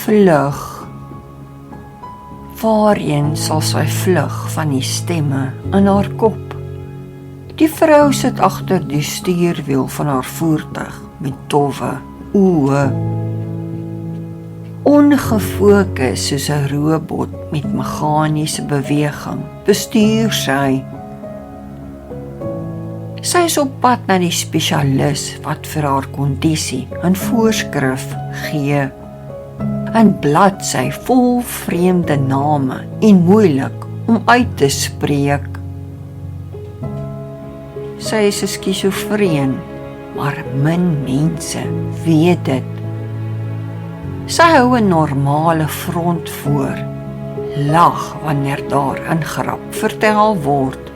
vlug. Waarheen sal sy vlug van die stemme in haar kop? Die vrou sit agter die stuurwiel van haar voertuig met dowwe oë. Ongefokus soos 'n robot met meganiese beweging bestuur sy. Sy is op pad na die spesialis wat vir haar kondisie 'n voorskrif gee. 'n bladsy vol vreemde name en moeilik om uit te spreek. Sy is 'n skizofreen, maar min mense weet dit. Sy hou 'n normale front voor, lag wanneer daar 'n grap vertel word,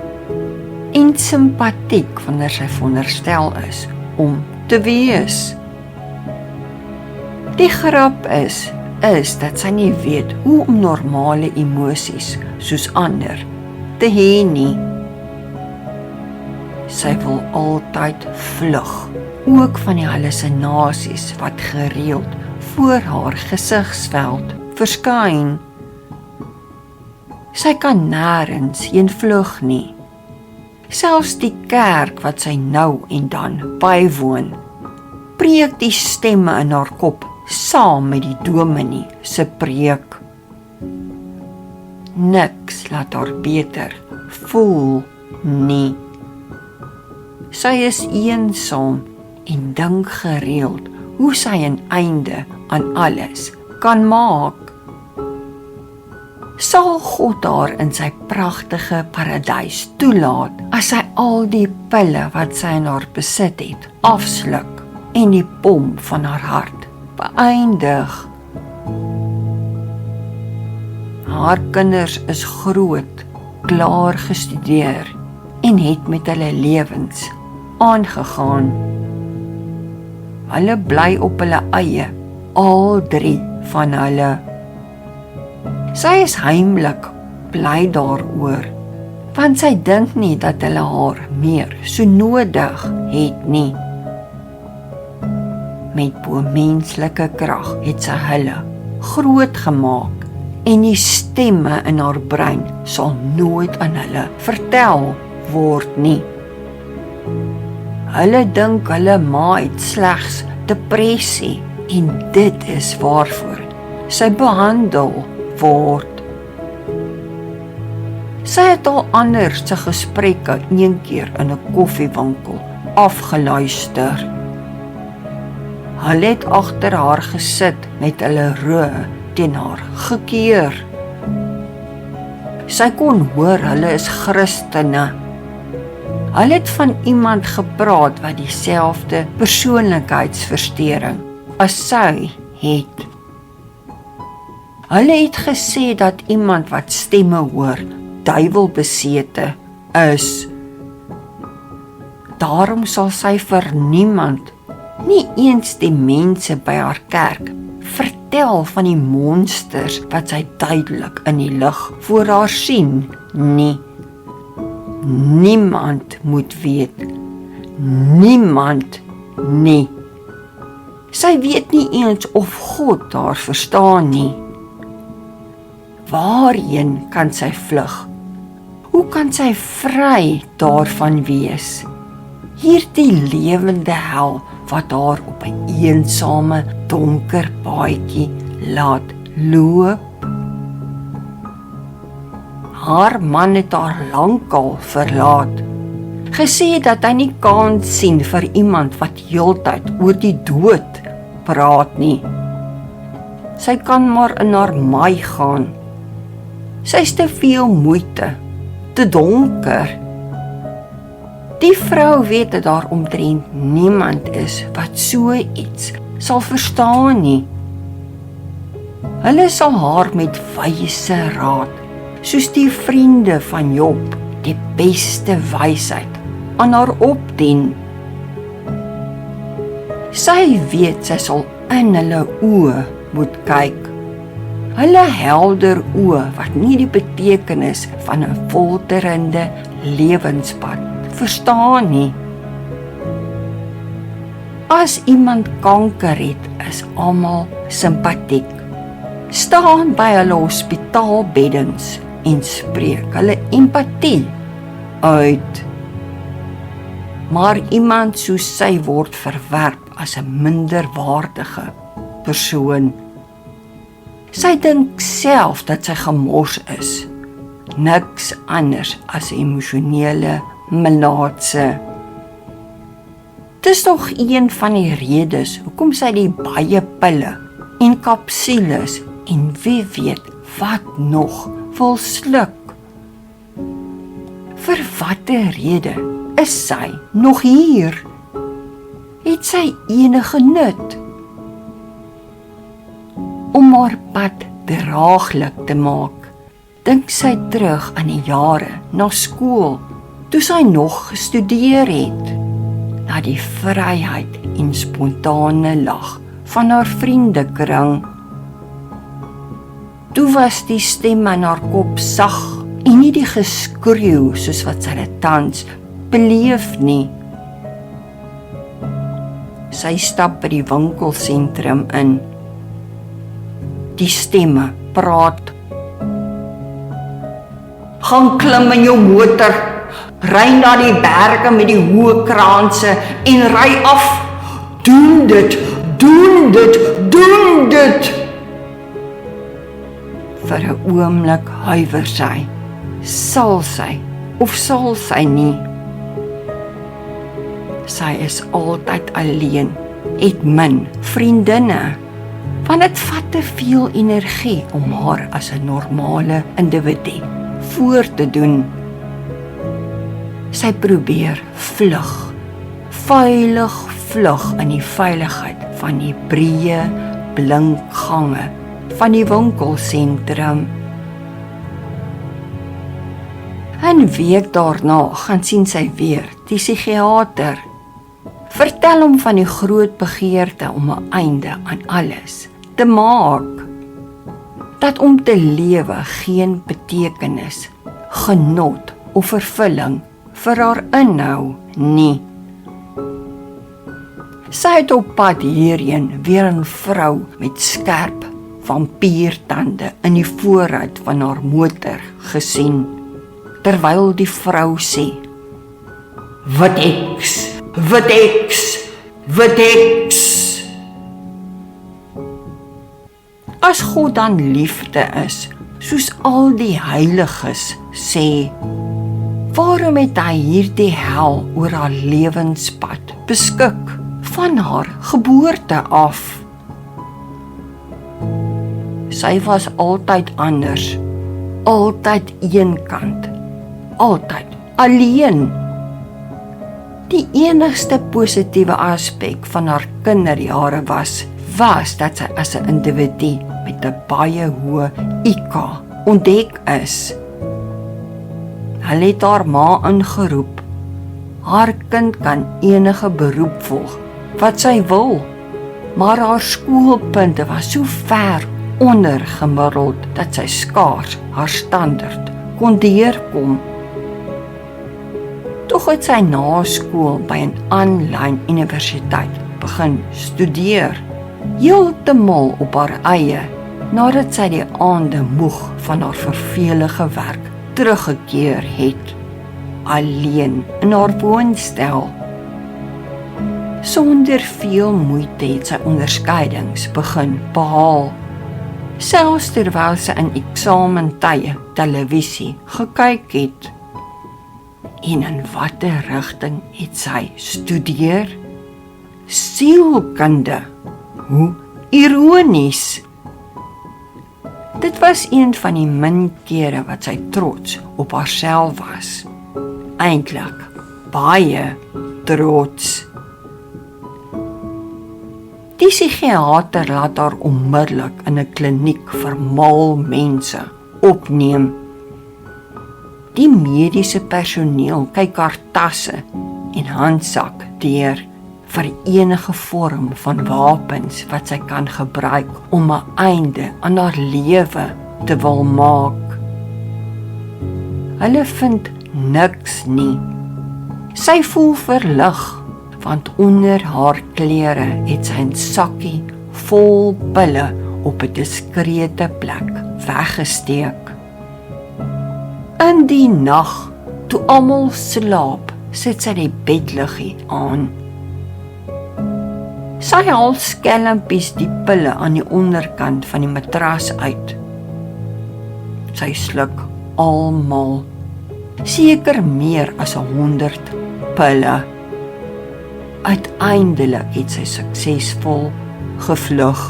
en simpatiek wanneer sy veronderstel is om te wees. Die grap is dat sy nie weet hoe om normale emosies soos ander te hê nie. Sy wil altyd vlug, ook van die hallusinasies wat gereeld voor haar gesigsveld verskyn. Sy kan nêrens heen vlug nie. Selfs die kerk wat sy nou en dan bywoon, preek die stemme in haar kop saam met die dominee se preek. Niks laat haar beter voel nie. Sy is eensaam en dink gereeld hoe sy 'n einde aan alles kan maak. Sal God haar in sy pragtige paradys toelaat as sy al die pille wat sy in haar besit het afsluk en die pomp van haar hart beëindig? Haar kinders is groot, klaar gestudeer en het met hulle lewens aangegaan. Hulle bly op hulle eie, al 3 van hulle. Sy is heimlik bly daaroor, want sy dink nie dat hulle haar meer so nodig het nie. Met bo-menslike krag het sy hulle groot gemaak en die stemme in haar brein sal nooit aan hulle vertel word nie. Hulle dink hulle ma het slegs depressie en dit is waarvoor sy behandel word. Sy het al ander se gesprekke een keer in 'n koffiewinkel afgeluister. Hulle het agter haar gesit met hulle rug teen haar gekeer. Sy kon hoor hulle is Christene. Hulle het van iemand gepraat wat dieselfde persoonlikheidsversteuring as sy het. Hulle het gesê dat iemand wat stemme hoor, duiwelbesete is. Daarom sal sy vir niemand, nie eens die mense by haar kerk, vertel van die monsters wat sy duidelik in die lig voor haar sien nie. Niemand moet weet. Niemand nie. Sy weet nie eens of God haar verstaan nie. Waarheen kan sy vlug? Hoe kan sy vry daarvan wees? Hierdie lewende hel wat haar op 'n eensame, donker paadjie laat loop. Haar man het haar lankal verlaat, gesê dat hy nie kans sien vir iemand wat heeltyd oor die dood praat nie. Sy kan maar in haar maai gaan. Sy's te veel moeite, te donker. Die vrou weet dat daar omtrent niemand is wat so iets sal verstaan nie. Hulle sal haar met wyse raad, soos die vriende van Job, die beste wysheid aan haar opdien. Sy weet sy sal in hulle oë moet kyk. Hulle helder oë wat nie die betekenis van 'n folterende lewenspad verstaan nie. As iemand kanker het, is almal simpatiek. staan by hulle hospitaalbeddens en spreek hulle empatie uit. Maar iemand soos sy word verwerp as 'n minderwaardige persoon. Sy dink self dat sy gemors is, niks anders as 'n emosionele melaatse. Dis nog een van die redes hoekom sy die baie pille en kapsules en wie weet wat nog wil sluk. Vir watter rede is sy nog hier? Het sy enige nut? Om haar pad draaglik te maak, dink sy terug aan die jare na skool, toe sy nog gestudeer het, na die vryheid en spontane lag van haar vriendekring. Toe was die stem in haar kop sag en nie die geskreeu soos wat sy dit tans beleef nie. Sy stap by die winkelsentrum in. Die stemme praat. Gaan klim in jou motor, ry na die berge met die hoë kraanse en ry af. Doen dit, doen dit, doen dit. Vir 'n oomblik huiwer sy. Sal sy of sal sy nie? Sy is altyd alleen, het min vriendinne, want dit vat te veel energie om haar as 'n normale individu voor te doen. Sy probeer vlug, veilig vlug in die veiligheid van die breë, blink gange van die winkelsentrum. 'n week daarna gaan sien sy weer die psigiater. Vertel hom van die groot begeerte om 'n einde aan alles te maak. Dat om te lewe geen betekenis, genot of vervulling vir haar inhou nie. Sy het op pad hierheen weer 'n vrou met skerp vampiertande in die voorruit van haar motor gesien, terwyl die vrou sê: "Wat eks, wat eks, wat eks." As God dan liefde is, soos al die heiliges sê, waarom het hy hierdie hel oor haar lewenspad beskik van haar geboorte af? Sy was altyd anders, altyd eenkant, altyd alleen. Die enigste positiewe aspek van haar kinderjare was dat sy as 'n individu met 'n baie hoë IQ ontdek is. Hulle het haar ma ingeroep. Haar kind kan enige beroep volg wat sy wil, maar haar skoolpunte was so ver onder gemiddeld dat sy skaars haar standaard kon deurkom. Tog het sy na skool by 'n aanlyn universiteit begin studeer, heeltemal op haar eie, nadat sy die aande moeg van haar vervelige werk teruggekeer het, alleen in haar woonstel. Sonder veel moeite het sy onderskeidings begin behaal, selfs terwyl sy in eksamentye televisie gekyk het. En in watter rigting het sy studeer? Sielkunde. Hoe ironies. Dit was een van die min kere wat sy trots op haarself was. Eintlik baie trots. Die psigiater laat haar onmiddellik in 'n kliniek vir mal mense opneem. Die mediese personeel kyk haar tasse en handsak deur vir enige vorm van wapens wat sy kan gebruik om 'n einde aan haar lewe te wil maak. Hulle vind niks nie. Sy voel verlig, want onder haar klere het sy 'n sakkie vol pille op 'n diskrete plek weggesteek. In die nag, toe almal slaap, sit sy die bedliggie aan. Sy haal skelmpies die pille aan die onderkant van die matras uit. Sy sluk almal, seker meer as 100 pille. Uiteindelik het sy suksesvol gevlug.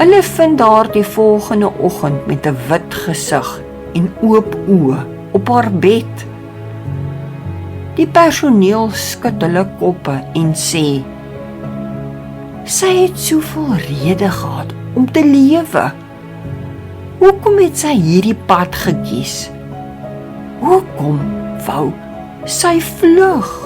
Hulle vind haar die volgende oggend met 'n wit gesig en oop oë op haar bed. Die personeel skud hulle koppe en sê, sy het soveel rede gehad om te lewe. Hoekom het sy hierdie pad gekies? Hoekom wou sy vlug?